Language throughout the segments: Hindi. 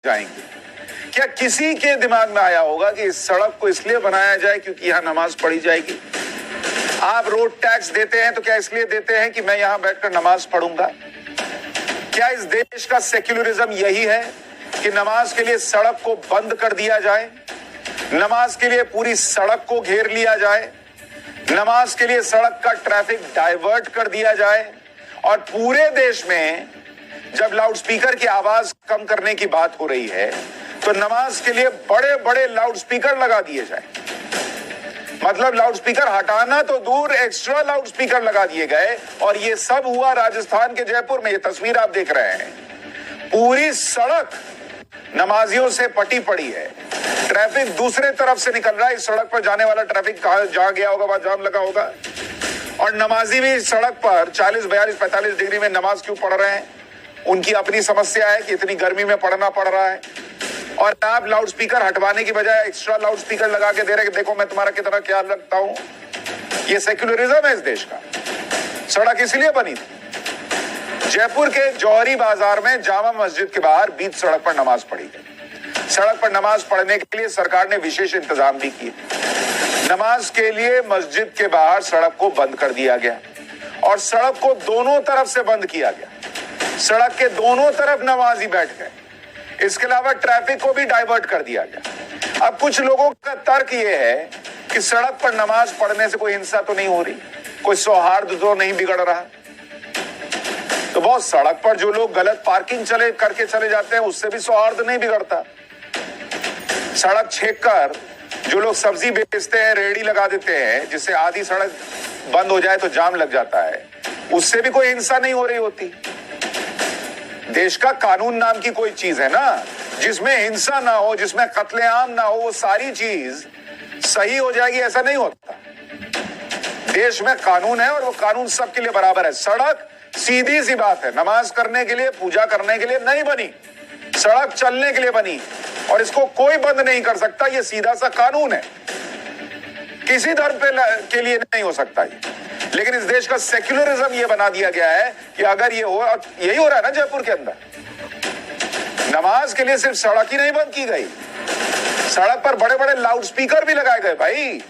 जाएंगे। क्या किसी के दिमाग में आया होगा कि इस सड़क को इसलिए बनाया जाए क्योंकि यहां नमाज पढ़ी जाएगी? आप रोड टैक्स देते हैं तो क्या इसलिए देते हैं कि मैं यहां बैठकर नमाज पढ़ूंगा? क्या इस देश का सेक्युलरिज्म यही है कि नमाज के लिए सड़क को बंद कर दिया जाए, नमाज के लिए पूरी सड़क को घेर लिया जाए, नमाज के लिए सड़क का ट्रैफिक डाइवर्ट कर दिया जाए और पूरे देश में जब लाउडस्पीकर की आवाज कम करने की बात हो रही है तो नमाज के लिए बड़े बड़े लाउडस्पीकर लगा दिए जाए? मतलब लाउडस्पीकर हटाना तो दूर, एक्स्ट्रा लाउडस्पीकर लगा दिए गए। और ये सब हुआ राजस्थान के जयपुर में। ये तस्वीर आप देख रहे हैं, पूरी सड़क नमाजियों से पटी पड़ी है। ट्रैफिक दूसरे तरफ से निकल रहा है। इस सड़क पर जाने वाला ट्रैफिक कहां जहां गया होगा वहां जाम लगा होगा। और नमाजी भी सड़क पर 40, 42, 45 डिग्री में नमाज क्यों पढ़ रहे हैं? उनकी अपनी समस्या है कि इतनी गर्मी में पढ़ना पड़ रहा है। और आप लाउडस्पीकर हटवाने की बजाय एक्स्ट्रा लाउडस्पीकर लगा के दे रहे हैं कि देखो मैं तुम्हारा कितना ख्याल रखता हूं। ये सेक्युलरिज्म है इस देश का। सड़क इसलिए बनी थी। जयपुर के जौहरी बाजार में जामा मस्जिद के बाहर बीच सड़क पर नमाज पढ़ी गई। सड़क पर नमाज पढ़ने के लिए सरकार ने विशेष इंतजाम भी किए। नमाज के लिए मस्जिद के बाहर सड़क को बंद कर दिया गया और सड़क को दोनों तरफ से बंद किया गया। सड़क के दोनों तरफ नमाजी बैठ गए। इसके अलावा ट्रैफिक को भी डाइवर्ट कर दिया गया। अब कुछ लोगों का तर्क यह है कि सड़क पर नमाज पढ़ने से कोई हिंसा तो नहीं हो रही, कोई सौहार्द तो नहीं बिगड़ रहा। तो बहुत सड़क पर जो लोग गलत पार्किंग करके चले जाते हैं उससे भी सौहार्द नहीं बिगड़ता। सड़क छेक कर जो लोग सब्जी बेचते हैं, रेहड़ी लगा देते हैं, जिससे आधी सड़क बंद हो जाए तो जाम लग जाता है, उससे भी कोई हिंसा नहीं हो रही होती। देश का कानून नाम की कोई चीज है ना, जिसमें हिंसा ना हो, जिसमें कत्लेआम ना हो, वो सारी चीज सही हो जाएगी ऐसा नहीं होता। देश में कानून है और वो कानून सबके लिए बराबर है। सड़क सीधी सी बात है, नमाज करने के लिए, पूजा करने के लिए नहीं बनी, सड़क चलने के लिए बनी और इसको कोई बंद नहीं कर सकता। ये सीधा सा कानून है, किसी धर्म के लिए नहीं हो सकता ये। लेकिन इस देश का सेक्युलरिज्म ये बना दिया गया है कि अगर ये हो, यही हो रहा है ना जयपुर के अंदर। नमाज के लिए सिर्फ सड़क ही नहीं बंद की गई, सड़क पर बड़े बड़े लाउडस्पीकर भी लगाए गए। भाई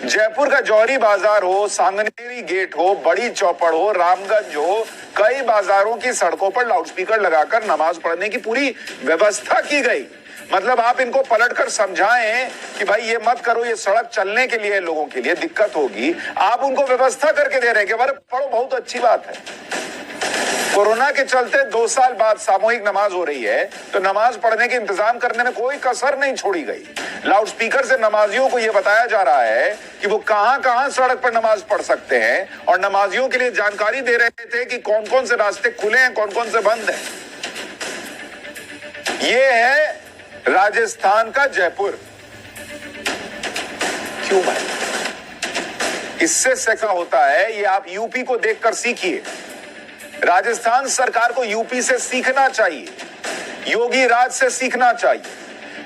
जयपुर का जौहरी बाजार हो, सांगनेरी गेट हो, बड़ी चौपड़ हो, रामगंज हो, कई बाजारों की सड़कों पर लाउडस्पीकर लगाकर नमाज पढ़ने की पूरी व्यवस्था की गई। मतलब आप इनको पलटकर समझाएं कि भाई ये मत करो, ये सड़क चलने के लिए लोगों के लिए दिक्कत होगी, आप उनको व्यवस्था करके दे रहे हैं कि अरे पढ़ो, बहुत अच्छी बात है। कोरोना के चलते 2 साल बाद सामूहिक नमाज हो रही है तो नमाज पढ़ने के इंतजाम करने में कोई कसर नहीं छोड़ी गई। लाउडस्पीकर से नमाजियों को यह बताया जा रहा है कि वो कहां कहां सड़क पर नमाज पढ़ सकते हैं और नमाजियों के लिए जानकारी दे रहे थे कि कौन कौन से रास्ते खुले हैं, कौन कौन से बंद हैं। ये है राजस्थान का जयपुर। क्यों भाई? इससे सेका होता है, ये आप यूपी को देखकर सीखिए। राजस्थान सरकार को यूपी से सीखना चाहिए, योगी राज से सीखना चाहिए।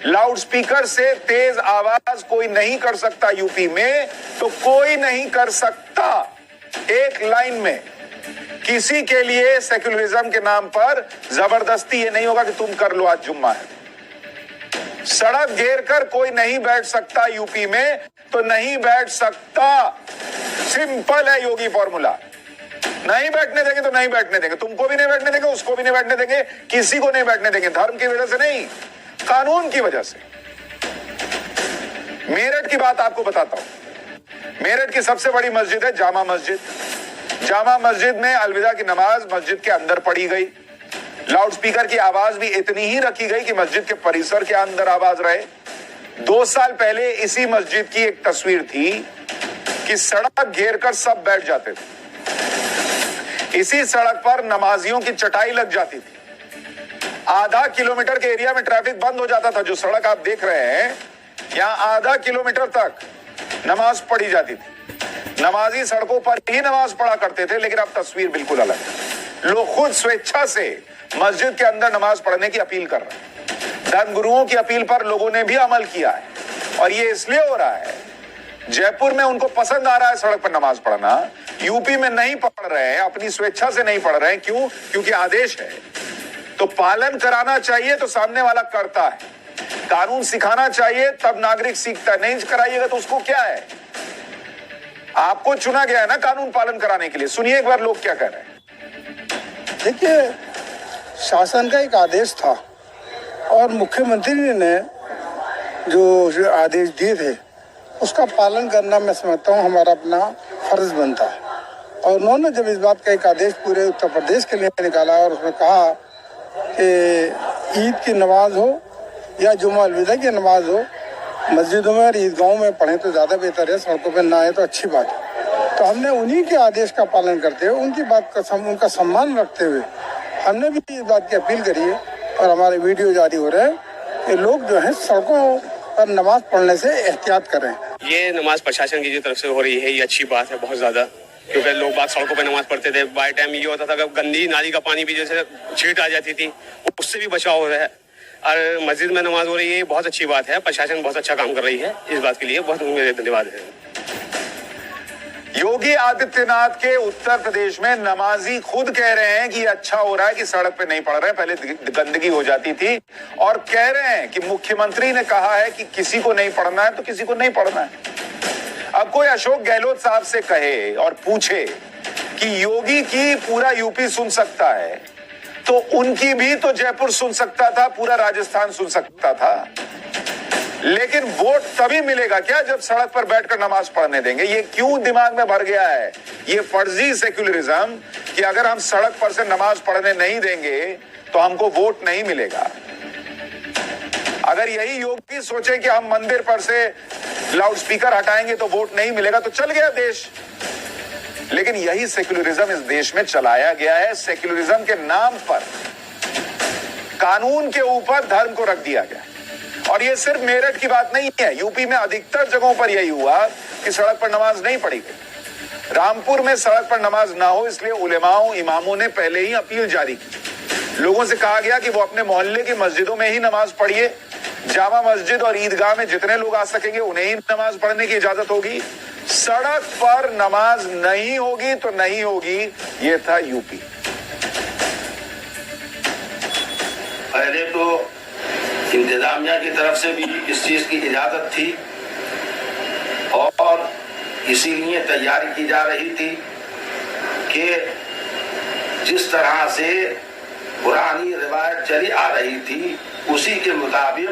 लाउडस्पीकर से तेज आवाज कोई नहीं कर सकता यूपी में, तो कोई नहीं कर सकता। एक लाइन में किसी के लिए सेक्युलरिज्म के नाम पर जबरदस्ती ये नहीं होगा कि तुम कर लो, आज जुम्मा है। सड़क घेर कर कोई नहीं बैठ सकता यूपी में, तो नहीं बैठ सकता। सिंपल है योगी फॉर्मूला। नहीं बैठने देंगे तो नहीं बैठने देंगे, तुमको भी नहीं बैठने देंगे, उसको भी नहीं बैठने देंगे, किसी को नहीं बैठने देंगे। धर्म की वजह से नहीं, कानून की वजह से। मेरठ की बात आपको बताता हूं। मेरठ की सबसे बड़ी मस्जिद है जामा मस्जिद। जामा मस्जिद में अलविदा की नमाज मस्जिद के अंदर पढ़ी गई। लाउडस्पीकर की आवाज भी इतनी ही रखी गई कि मस्जिद के परिसर के अंदर आवाज रहे। 2 साल पहले इसी मस्जिद की एक तस्वीर थी कि सड़क घेर कर सब बैठ जाते थे। इसी सड़क पर नमाजियों की चटाई लग जाती थी। आधा किलोमीटर के एरिया में ट्रैफिक बंद हो जाता था। जो सड़क आप देख रहे हैं, यहां आधा किलोमीटर तक नमाज पढ़ी जाती थी। नमाजी सड़कों पर ही नमाज पढ़ा करते थे। लेकिन अब तस्वीर बिल्कुल अलग है। लोग खुद स्वेच्छा से मस्जिद के अंदर नमाज पढ़ने की अपील कर रहे हैं। धर्मगुरुओं की अपील पर लोगों ने भी अमल किया है और ये इसलिए हो रहा है, जयपुर में उनको पसंद आ रहा है सड़क पर नमाज पढ़ना, यूपी में नहीं पढ़ रहे हैं, अपनी स्वेच्छा से नहीं पढ़ रहे हैं। क्यों? क्योंकि आदेश है। तो पालन कराना चाहिए तो सामने वाला करता है, कानून सिखाना चाहिए तब नागरिक सीखता है। नहीं कराइएगा तो उसको क्या है? आपको चुना गया है ना कानून पालन कराने के लिए। सुनिए एक बार लोग क्या कह रहे हैं। देखिए, शासन का एक आदेश था और मुख्यमंत्री ने जो आदेश दिए थे उसका पालन करना मैं समझता हूँ हमारा अपना फर्ज बनता है। और उन्होंने जब इस बात का एक आदेश पूरे उत्तर प्रदेश के लिए निकाला और उसमें कहा कि ईद की नमाज हो या जुमा अलविदा की नमाज हो, मस्जिदों में और ईदगाहों में पढ़ें तो ज़्यादा बेहतर है, सड़कों पर ना आए तो अच्छी बात है। तो हमने उन्हीं के आदेश का पालन करते हुए, उनकी बात का उनका सम्मान रखते हुए हमने भी इस बात की अपील करी है और हमारे वीडियो जारी हो रहे हैं कि लोग जो है सड़कों पर नमाज पढ़ने से एहतियात करें। ये नमाज प्रशासन की तरफ से हो रही है, ये अच्छी बात है बहुत ज्यादा, क्योंकि लोग बात सड़कों पर नमाज पढ़ते थे। बाय टाइम ये होता था कि गंदी नाली का पानी भी जैसे छींट आ जाती थी, उससे भी बचाव हो रहा है। और मस्जिद में नमाज हो रही है, बहुत अच्छी बात है। प्रशासन बहुत अच्छा काम कर रही है, इस बात के लिए बहुत मेरे धन्यवाद है। योगी आदित्यनाथ के उत्तर प्रदेश में नमाजी खुद कह रहे हैं कि अच्छा हो रहा है कि सड़क पे नहीं पड़ रहे हैं, पहले गंदगी हो जाती थी। और कह रहे हैं कि मुख्यमंत्री ने कहा है कि किसी को नहीं पढ़ना है तो किसी को नहीं पढ़ना है। अब कोई अशोक गहलोत साहब से कहे और पूछे कि योगी की पूरा यूपी सुन सकता है, तो उनकी भी तो जयपुर सुन सकता था, पूरा राजस्थान सुन सकता था। लेकिन वोट तभी मिलेगा क्या जब सड़क पर बैठकर नमाज पढ़ने देंगे। ये क्यों दिमाग में भर गया है ये फर्जी सेक्युलरिज्म कि अगर हम सड़क पर से नमाज पढ़ने नहीं देंगे तो हमको वोट नहीं मिलेगा। अगर यही योगी सोचे कि हम मंदिर पर से लाउडस्पीकर हटाएंगे तो वोट नहीं मिलेगा, तो चल गया देश। लेकिन यही सेक्युलरिज्म इस देश में चलाया गया है। सेक्युलरिज्म के नाम पर कानून के ऊपर धर्म को रख दिया गया। और ये सिर्फ मेरठ की बात नहीं है, यूपी में अधिकतर जगहों पर यही हुआ कि सड़क पर नमाज नहीं पढ़ी गई। रामपुर में सड़क पर नमाज ना हो इसलिए उलेमाओं इमामों ने पहले ही अपील जारी की। लोगों से कहा गया कि वो अपने मोहल्ले की मस्जिदों में ही नमाज पढ़िए, जामा मस्जिद और ईदगाह में जितने लोग आ सकेंगे उन्हें ही नमाज पढ़ने की इजाजत होगी, सड़क पर नमाज नहीं होगी तो नहीं होगी। ये था यूपी। पहले तो इंतजामिया की तरफ से भी इस चीज की इजाजत थी और इसीलिए तैयारी की जा रही थी कि जिस तरह से पुरानी रिवायत चली आ रही थी उसी के मुताबिक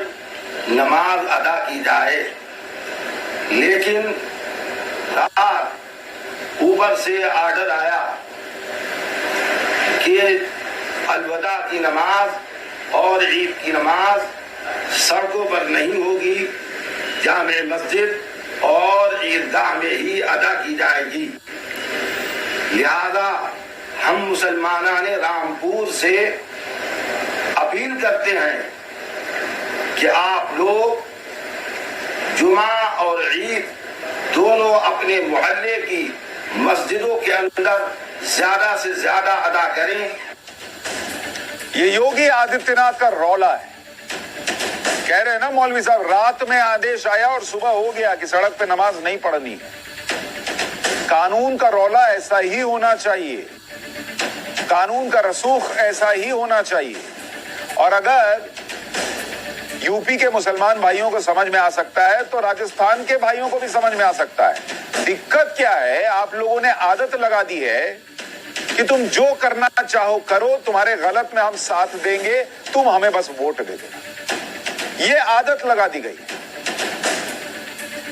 नमाज अदा की जाए। लेकिन रात ऊपर से आर्डर आया कि अलविदा की नमाज और ईद की नमाज सड़कों पर नहीं होगी, जामे मस्जिद और ईदगाह में ही अदा की जाएगी। लिहाजा हम मुसलमाना ने रामपुर से अपील करते हैं कि आप लोग जुमा और ईद दोनों अपने मोहल्ले की मस्जिदों के अंदर ज्यादा से ज्यादा अदा करें। ये योगी आदित्यनाथ का रौला है। कह रहे हैं ना मौलवी साहब, रात में आदेश आया और सुबह हो गया कि सड़क पे नमाज नहीं पढ़नी है। कानून का रौला ऐसा ही होना चाहिए, कानून का रसूख ऐसा ही होना चाहिए। और अगर यूपी के मुसलमान भाइयों को समझ में आ सकता है तो राजस्थान के भाइयों को भी समझ में आ सकता है। दिक्कत क्या है, आप लोगों ने आदत लगा दी है कि तुम जो करना चाहो करो, तुम्हारे गलत में हम साथ देंगे, तुम हमें बस वोट दे देना। ये आदत लगा दी गई।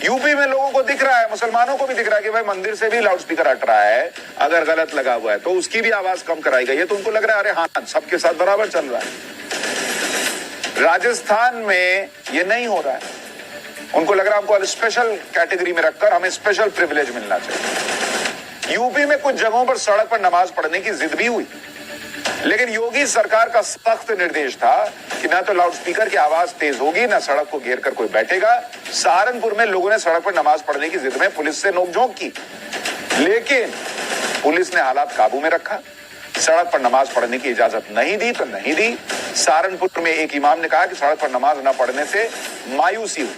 यूपी में लोगों को दिख रहा है, मुसलमानों को भी दिख रहा है कि भाई मंदिर से भी लाउडस्पीकर हट रहा है, अगर गलत लगा हुआ है तो उसकी भी आवाज कम कराई गई है। तो उनको लग रहा है अरे हाँ सबके साथ बराबर चल रहा है। राजस्थान में ये नहीं हो रहा है। उनको लग रहा है हमको स्पेशल कैटेगरी में रखकर हमें स्पेशल प्रिविलेज मिलना चाहिए। यूपी में कुछ जगहों पर सड़क पर नमाज पढ़ने की जिद भी हुई, लेकिन योगी सरकार का सख्त निर्देश था कि ना तो लाउडस्पीकर की आवाज तेज होगी, ना सड़क को घेर कर कोई बैठेगा। सहारनपुर में लोगों ने सड़क पर नमाज पढ़ने की जिद में पुलिस से नोकझोंक की, लेकिन पुलिस ने हालात काबू में रखा। सड़क पर नमाज पढ़ने की इजाजत नहीं दी तो नहीं दी। सहारनपुर में एक इमाम ने कहा कि सड़क पर नमाज न पढ़ने से मायूसी हुई,